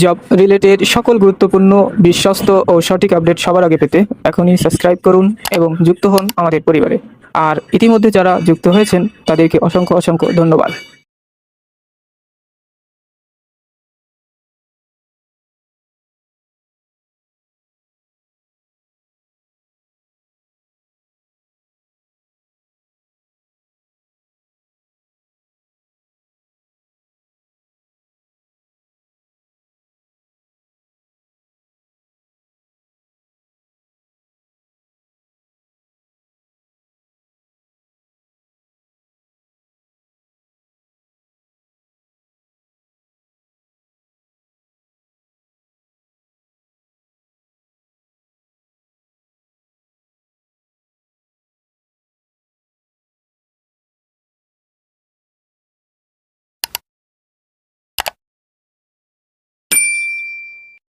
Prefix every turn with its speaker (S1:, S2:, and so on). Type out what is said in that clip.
S1: Job related সকল গুরুত্বপূর্ণ, বিশ্বস্ত ও সঠিক আপডেট সবার আগে পেতে এখনই সাবস্ক্রাইব করুন এবং যুক্ত হন আমাদের পরিবারে। আর ইতিমধ্যে যারা যুক্ত হয়েছেন তাদেরকে অসংখ্য অসংখ্য ধন্যবাদ।